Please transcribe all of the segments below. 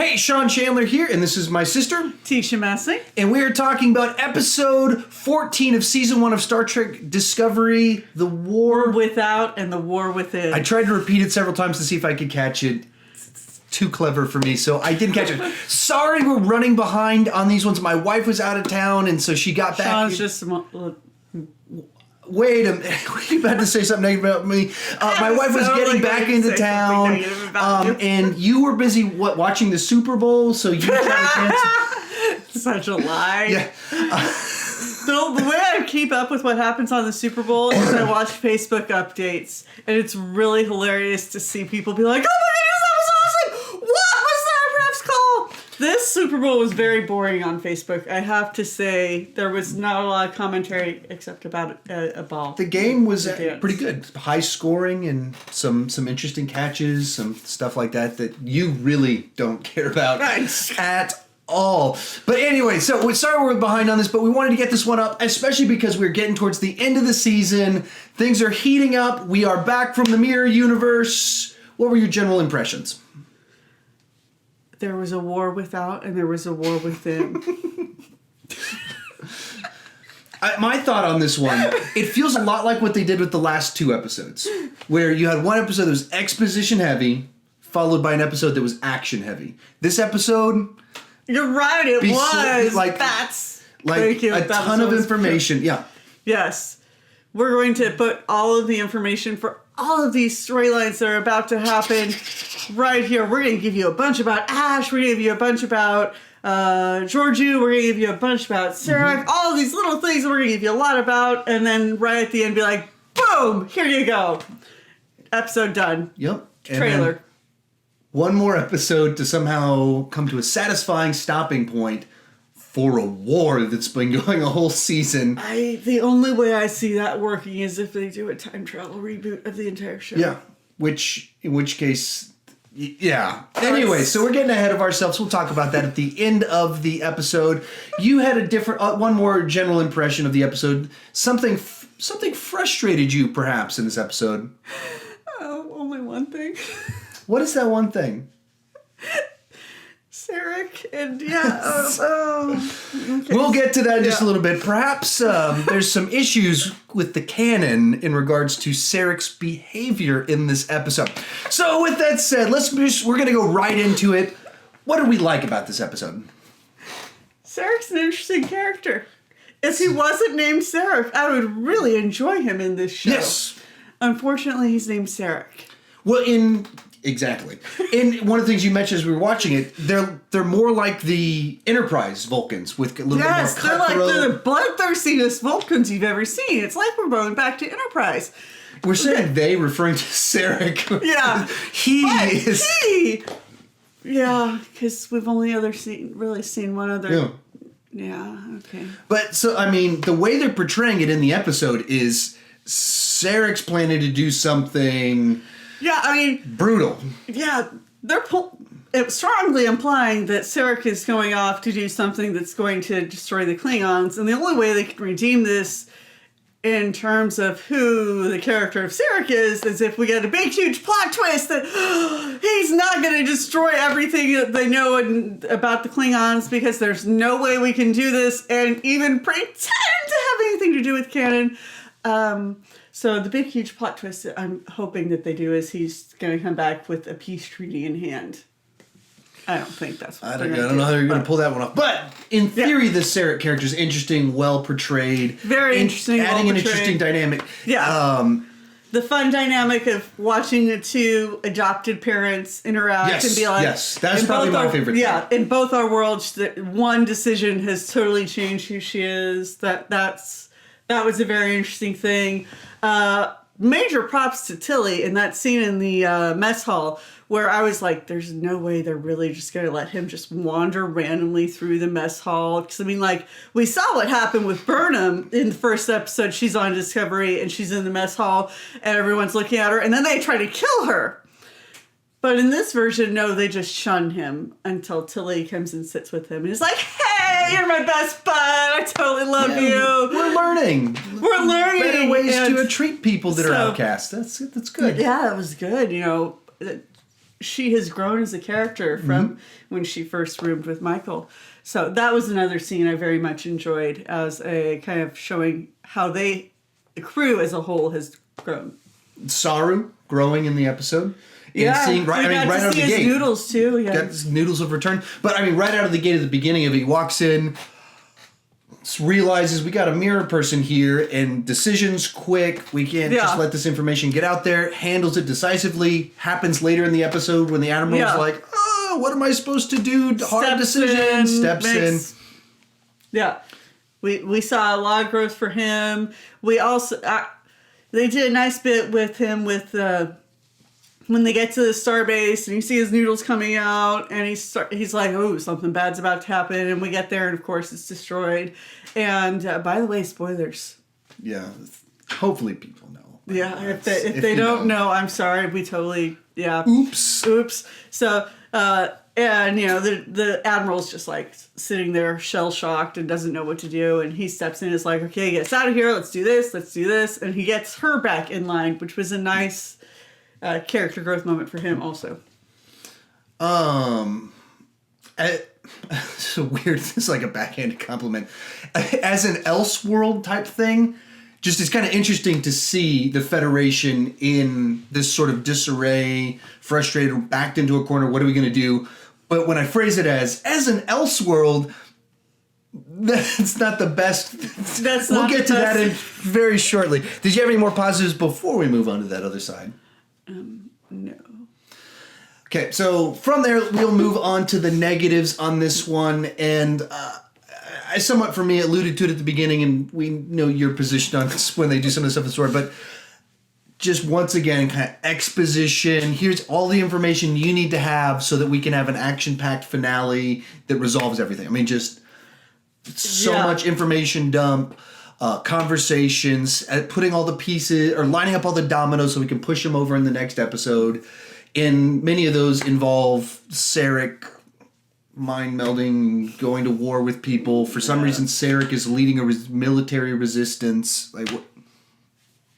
Hey, Sean Chandler here, and this is my sister, Tisha Messing. and we are talking about episode 14 of season 1 of Star Trek Discovery, The War Without and the War Within. I tried to repeat it several times to see if I could catch it. It's too clever for me, so I didn't catch it. Sorry, we're running behind on these ones. My wife was out of town, and so she got back. Sean's just... Wait a minute. Were you about to say something negative about me? My wife was getting back into town, and you were busy, watching the Super Bowl, so you tried to cancel. Such a lie. Yeah. The way I keep up with what happens on the Super Bowl is I watch Facebook updates, and it's really hilarious to see people be like, oh my goodness, that was awesome! What was that ref's call? This Super Bowl was very boring on Facebook. I have to say, there was not a lot of commentary except about a ball. The game was pretty good. High scoring and some interesting catches, some stuff like that you really don't care about at all. But anyway, so we're sorry we're behind on this, but we wanted to get this one up, especially because we're getting towards the end of the season. Things are heating up. We are back from the mirror universe. What were your general impressions? There was a war without and there was a war within. My thought on this one, it feels a lot like what they did with the last 2 episodes, where you had one episode that was exposition heavy, followed by an episode that was action heavy. This episode... You're right, it was. Thank you. A ton of information. Yeah. Yes. We're going to put all of the information for all of these storylines that are about to happen right here. We're going to give you a bunch about Ash. We're going to give you a bunch about Georgiou. We're going to give you a bunch about Sarek. All of these little things we're going to give you a lot about. And then right at the end be like, boom, here you go. Episode done. Yep. Trailer. One more episode to somehow come to a satisfying stopping point for a war that's been going a whole season. The only way I see that working is if they do a time travel reboot of the entire show. Yeah, in which case, yeah. Anyway, so we're getting ahead of ourselves. We'll talk about that at the end of the episode. You had a different, one more general impression of the episode. Something frustrated you, perhaps, in this episode. Oh, only one thing. What is that one thing? Sarek and okay. We'll get to that in just a little bit. Perhaps there's some issues with the canon in regards to Sarek's behavior in this episode. So with that said, we're going to go right into it. What did we like about this episode? Sarek's an interesting character. If he wasn't named Sarek, I would really enjoy him in this show. Yes. Unfortunately, he's named Sarek. Well, Exactly. And one of the things you mentioned as we were watching it, they're more like the Enterprise Vulcans with a little bit more cutthroat. They're the bloodthirstiest Vulcans you've ever seen. It's like we're going back to Enterprise. We're saying they, referring to Sarek. Yeah. He is... Yeah, because we've only really seen one other... Yeah. Yeah, okay. But, so, I mean, the way they're portraying it in the episode is Sarek's planning to do something... Yeah, I mean... brutal. Yeah, they're strongly implying that Sarek is going off to do something that's going to destroy the Klingons, and the only way they can redeem this in terms of who the character of Sarek is if we get a big, huge plot twist that he's not going to destroy everything that they know about the Klingons because there's no way we can do this and even pretend to have anything to do with canon. So the big, huge plot twist that I'm hoping that they do is he's going to come back with a peace treaty in hand. I don't think that's what I don't know how you're going to pull that one off. But in theory, the Sarek character is interesting, well portrayed. Very interesting, adding an interesting dynamic. Yeah. The fun dynamic of watching the two adopted parents interact and be like... Yes, that's probably my favorite thing. Yeah, in both our worlds, one decision has totally changed who she is. That was a very interesting thing. Major props to Tilly in that scene in the mess hall where I was like, there's no way they're really just going to let him just wander randomly through the mess hall. Because, I mean, like, we saw what happened with Burnham in the first episode. She's on Discovery and she's in the mess hall and everyone's looking at her. And then they try to kill her. But in this version, no, they just shun him until Tilly comes and sits with him and is like, hey, you're my best bud. I totally love you. We're learning. Better ways to treat people that are outcast. That's good. Yeah, that was good. You know, she has grown as a character from when she first roomed with Michael. So that was another scene I very much enjoyed as a kind of showing how the crew as a whole has grown. Saru growing in the episode. Yeah, and seeing right out of the gate. Noodles too. Yeah, got his noodles of return. But I mean, right out of the gate at the beginning of it, he walks in, realizes we got a mirror person here, and decisions quick. We can't just let this information get out there. Handles it decisively. Happens later in the episode when the Admiral's like, "Oh, what am I supposed to do? Hard decision." Steps in. Yeah, we saw a lot of growth for him. We also they did a nice bit with him with. When they get to the starbase and you see his noodles coming out and he's like, oh, something bad's about to happen. And we get there and, of course, it's destroyed. And, by the way, spoilers. Yeah. Hopefully people know. Yeah. If they don't know, I'm sorry. We totally, Oops. So, and, you know, the Admiral's just, like, sitting there shell-shocked and doesn't know what to do. And he steps in and is like, okay, get us out of here. Let's do this. And he gets her back in line, which was a nice... character growth moment for him also. It's so weird. It's like a backhanded compliment. As an Elseworld type thing, just it's kind of interesting to see the Federation in this sort of disarray, frustrated, backed into a corner. What are we going to do? But when I phrase it as an Elseworld, that's not the best. We'll get to that in very shortly. Did you have any more positives before we move on to that other side? No. Okay, so from there, we'll move on to the negatives on this one. And I somewhat, for me, alluded to it at the beginning, and we know your position on this when they do some of the stuff in the story. But just once again, kind of exposition. Here's all the information you need to have so that we can have an action-packed finale that resolves everything. I mean, just so much information dump. Conversations, putting all the pieces, or lining up all the dominoes so we can push them over in the next episode. And many of those involve Sarek mind melding, going to war with people. For some reason, Sarek is leading a military resistance. Like what?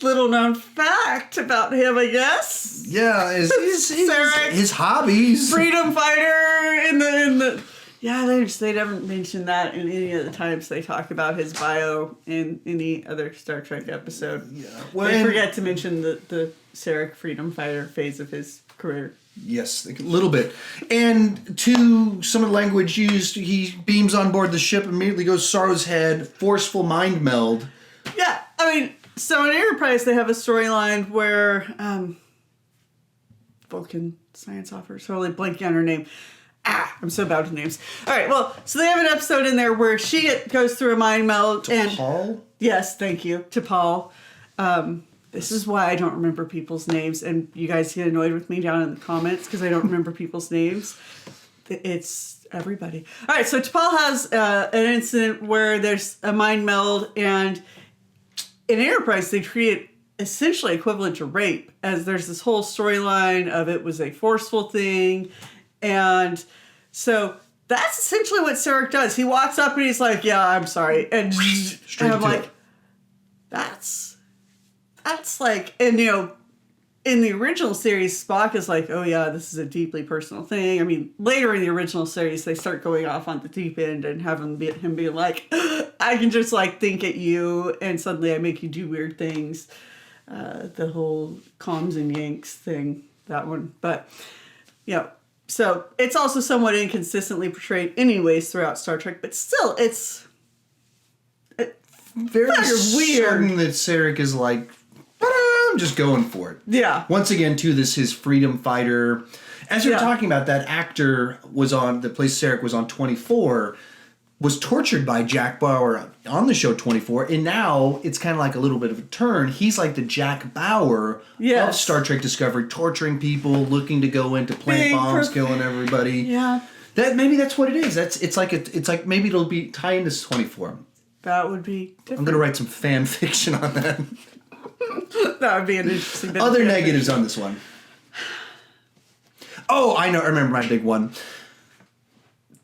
Little known fact about him, I guess. Yeah, his hobbies. Freedom fighter in the. Yeah, they never mentioned that in any of the times they talk about his bio in any other Star Trek episode. Yeah, they forget to mention the Sarek freedom fighter phase of his career. Yes, a little bit. And to some of the language used, he beams on board the ship, immediately goes Saru's head, forceful mind meld. Yeah, I mean, so in Enterprise they have a storyline where Vulcan science officer, totally blanking on her name. I'm so bad with names. All right, well, so they have an episode in there where she goes through a mind meld. T'Pol? Yes, thank you. T'Pol. This is why I don't remember people's names, and you guys get annoyed with me down in the comments because I don't remember people's names. It's everybody. All right, so T'Pol has an incident where there's a mind meld, and in Enterprise, they treat it essentially equivalent to rape, as there's this whole storyline of it was a forceful thing. And so that's essentially what Sarek does. He walks up and he's like, yeah, I'm sorry. And I'm like, that's like, and you know, in the original series, Spock is like, oh yeah, this is a deeply personal thing. I mean, later in the original series, they start going off on the deep end and have him be like, I can just like think at you and suddenly I make you do weird things. The whole comms and yanks thing, that one. But, you know, so it's also somewhat inconsistently portrayed anyways throughout Star Trek, but still it's very weird that Sarek is like, I'm just going for it. Yeah. Once again, too, his freedom fighter. As you're talking about, that actor that plays Sarek was on 24, was tortured by Jack Bauer on the show 24, and now it's kind of like a little bit of a turn. He's like the Jack Bauer of Star Trek Discovery, torturing people, looking to go into plant bombs, killing everybody. Yeah. Maybe that's what it is. It's like maybe it'll be tie into 24. That would be different. I'm gonna write some fan fiction on that. That would be an interesting bit. Other negatives on this one. Oh, I remember my big one.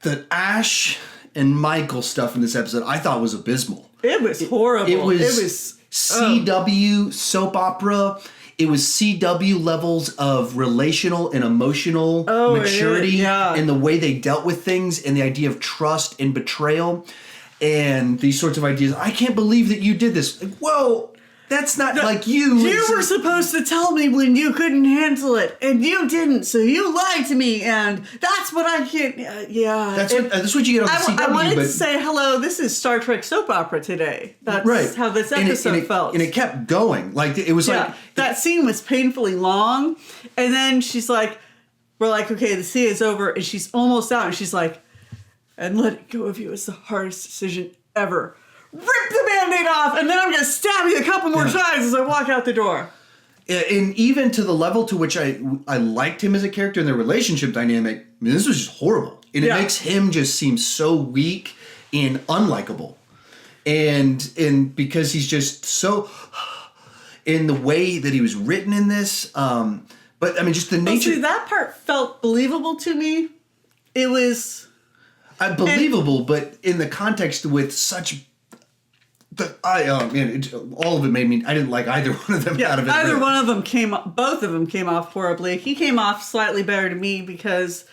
The Ash and Michael stuff in this episode I thought was abysmal. It was horrible. It was CW soap opera. it was CW levels of relational and emotional maturity in the way they dealt with things and the idea of trust and betrayal and these sorts of ideas. I can't believe that you did this. Like, whoa, that's not like you. You were supposed to tell me when you couldn't handle it, and you didn't, so you lied to me, and that's what I can't. That's what you get on the CW. I wanted to say, hello, this is Star Trek soap opera today. That's how this episode felt. And it kept going. Like, it was like... That scene was painfully long, and then she's like, we're like, okay, the scene is over, and she's almost out, and she's like, and letting go of you is the hardest decision ever. Rip the Band-Aid off, and then I'm going to stab you a couple more times as I walk out the door. And even to the level to which I liked him as a character and their relationship dynamic, I mean, this was just horrible. And it makes him just seem so weak and unlikable. And because he's just so... in the way that he was written in this, but I mean, just the nature... See, that part felt believable to me. It was... believable, but in the context with such... all of it made me... I didn't like either one of them out of it. One of them both of them came off horribly. He came off slightly better to me because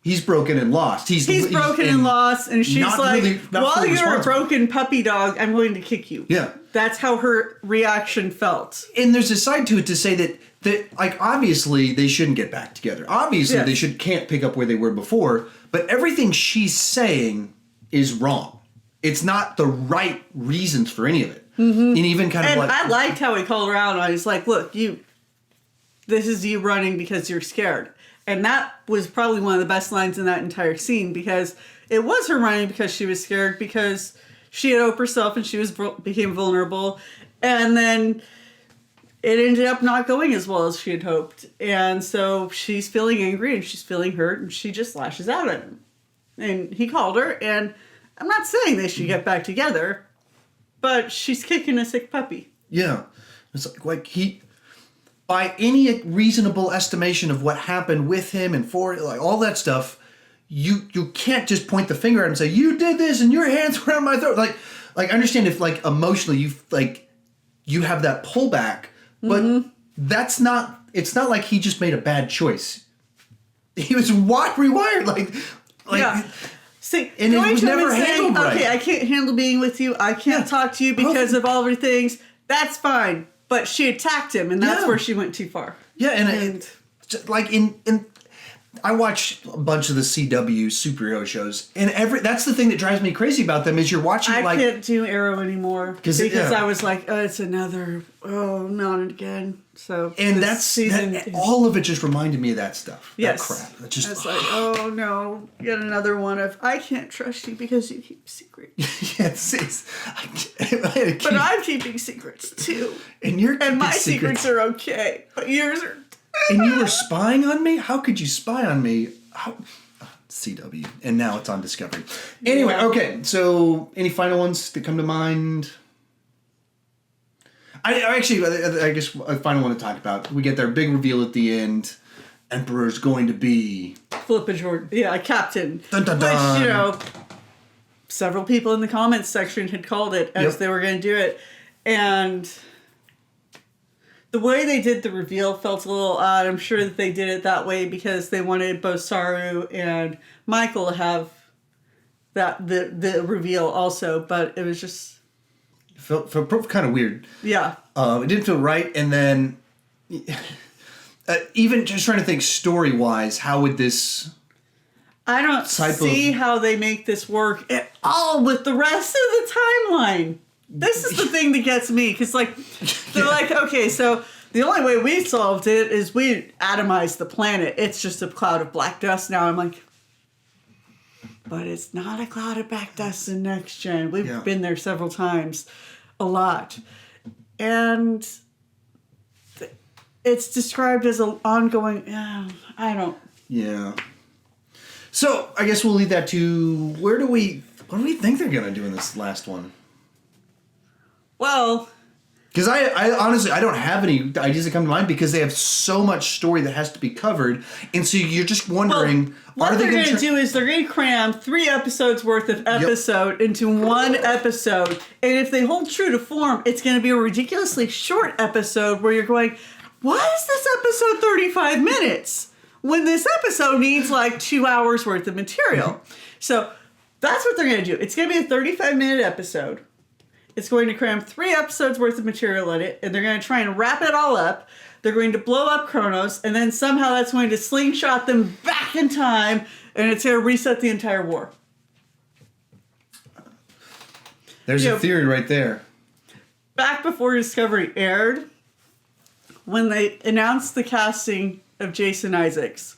he's broken and lost. He's broken and lost, and she's like, really, while you're a broken puppy dog, I'm going to kick you. Yeah. That's how her reaction felt. And there's a side to it to say that like, obviously they shouldn't get back together. Obviously they can't pick up where they were before, but everything she's saying is wrong. It's not the right reasons for any of it. Mm-hmm. And even kind of like... I liked how he called her out. I was like, look, this is you running because you're scared. And that was probably one of the best lines in that entire scene, because it was her running because she was scared, because she had opened herself and she became vulnerable. And then it ended up not going as well as she had hoped. And so she's feeling angry and she's feeling hurt, and she just lashes out at him. And he called her, and I'm not saying they should get back together, but she's kicking a sick puppy. Yeah. It's like he... By any reasonable estimation of what happened with him and for like all that stuff, you can't just point the finger at him and say, you did this and your hands were on my throat. Like I understand if like emotionally you have that pullback, but it's not like he just made a bad choice. He was rewired like yeah. See, and it was never handled right. Okay, I can't handle being with you. I can't talk to you because of all of your things. That's fine. But she attacked him, and that's where she went too far. Yeah, and like in I watch a bunch of the CW superhero shows, and that's the thing that drives me crazy about them is you're watching I can't do Arrow anymore because I was like, oh, it's another not again. So and all of it just reminded me of that stuff. Yes, that crap. It's just like, oh no, yet another one of I can't trust you because you keep secrets. Yes, but I'm keeping secrets too, and my secrets are okay, but yours are. And you were spying on me? How could you spy on me? CW. And now it's on Discovery. Anyway, okay. So, any final ones that come to mind? I guess a final one to talk about. We get their big reveal at the end. Emperor's going to be... Flip Jordan. Yeah, Captain. Dun, dun, dun. Which, several people in the comments section had called it as they were going to do it. And... the way they did the reveal felt a little odd. I'm sure that they did it that way because they wanted both Saru and Michael to have the reveal also, but it was just... Felt kind of weird. Yeah. It didn't feel right, and then... even just trying to think story-wise, how would this... I don't see how they make this work at all with the rest of the timeline. This is the thing that gets me, because they're like, okay, so the only way we solved it is we atomized the planet. It's just a cloud of black dust now. I'm like, but it's not a cloud of black dust in Next Gen. We've been there several times, a lot. And it's described as an ongoing, I don't. Yeah. So I guess we'll leave that to, what do we think they're going to do in this last one? Well, Because I honestly, I don't have any ideas that come to mind because they have so much story that has to be covered. And so you're just wondering, what they're going to do is they're going to cram 3 episodes worth of episode into one episode. And if they hold true to form, it's going to be a ridiculously short episode where you're going, why is this episode 35 minutes? When this episode needs like 2 hours worth of material. So that's what they're going to do. It's going to be a 35-minute episode. It's going to cram 3 episodes worth of material in it, and they're going to try and wrap it all up. They're going to blow up Kronos, and then somehow that's going to slingshot them back in time, and it's going to reset the entire war. There's a theory right there. Back before Discovery aired, when they announced the casting of Jason Isaacs,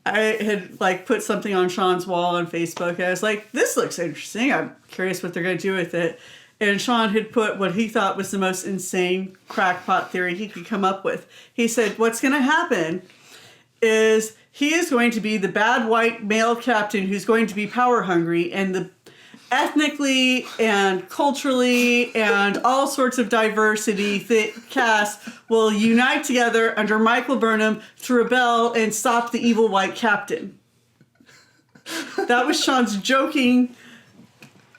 I had put something on Sean's wall on Facebook, and I was like, this looks interesting. I'm curious what they're going to do with it. And Sean had put what he thought was the most insane crackpot theory he could come up with. He said, what's going to happen is he is going to be the bad white male captain who's going to be power hungry, and the ethnically and culturally and all sorts of diversity cast will unite together under Michael Burnham to rebel and stop the evil white captain. That was Sean's joking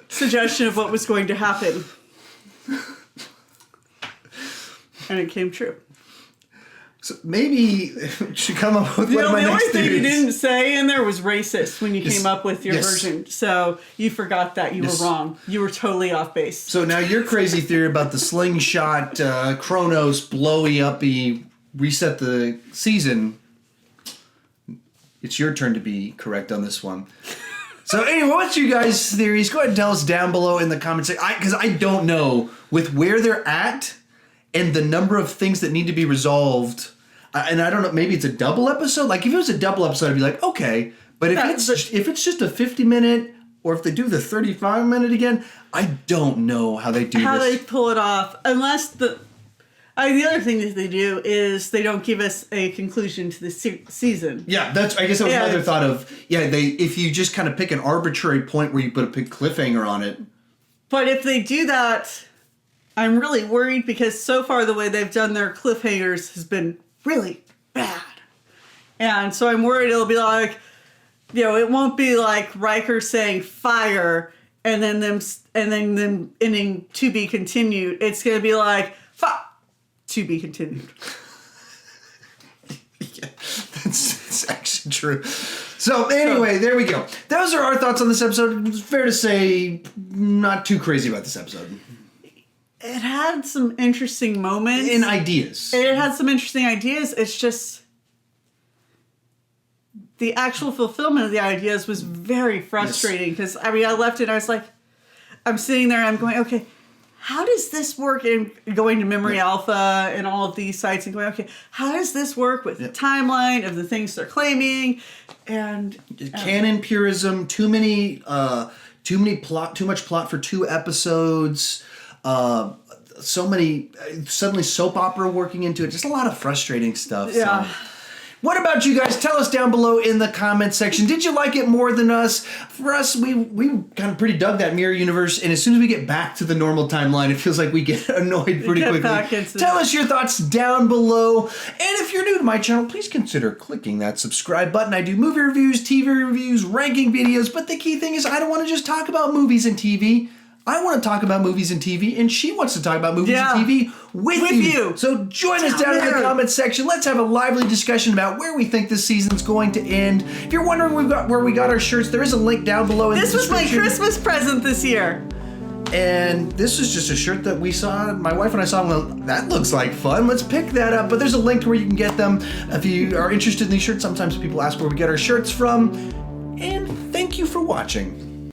suggestion of what was going to happen. And it came true. So maybe we should come up with one of my next The only thing theories. you didn't say in there was racist when you came up with your version. So you forgot that. You were wrong. You were totally off base. So now your crazy theory about the slingshot, Kronos, blowy uppy, reset the season, it's your turn to be correct on this one. So anyway, what's your guys' theories? Go ahead and tell us down below in the comments. Because I don't know, with where they're at and the number of things that need to be resolved, and I don't know, maybe it's a double episode. Like if it was a double episode, I'd be like, okay. But if it's just a 50-minute, or if they do the 35-minute again, I don't know how they do how this. they pull it off. Unless the other thing that they do is they don't give us a conclusion to the season. Yeah, I guess that was another thought of, if you just kind of pick an arbitrary point where you put a big cliffhanger on it. But if they do that, I'm really worried because so far the way they've done their cliffhangers has been really bad. And so I'm worried it'll be like, it won't be like Riker saying fire and then them ending to be continued. It's going to be like, to be continued. Yeah, that's actually true. So anyway, there we go. Those are our thoughts on this episode. It's fair to say, not too crazy about this episode. It had some interesting moments. In ideas. It had some interesting ideas. It's just the actual fulfillment of the ideas was very frustrating because, I left it and I was like, I'm sitting there and I'm going, okay, how does this work in going to Memory Alpha and all of these sites and going, okay, how does this work with the timeline of the things they're claiming? And canon purism, too much plot for 2 episodes, suddenly soap opera working into it, just a lot of frustrating stuff. Yeah. So. What about you guys? Tell us down below in the comments section. Did you like it more than us? For us, we kind of pretty dug that mirror universe, and as soon as we get back to the normal timeline, it feels like we get annoyed pretty quickly. Tell us your thoughts down below. And if you're new to my channel, please consider clicking that subscribe button. I do movie reviews, TV reviews, ranking videos, but the key thing is I don't want to just talk about movies and TV. I want to talk about movies and TV, and she wants to talk about movies and TV with you. So join us down in the comments section. Let's have a lively discussion about where we think this season's going to end. If you're wondering where we got our shirts, there is a link down below in the description. This was my Christmas present this year. And this is just a shirt that we saw, my wife and I saw, well, that looks like fun. Let's pick that up. But there's a link to where you can get them. If you are interested in these shirts, sometimes people ask where we get our shirts from. And thank you for watching.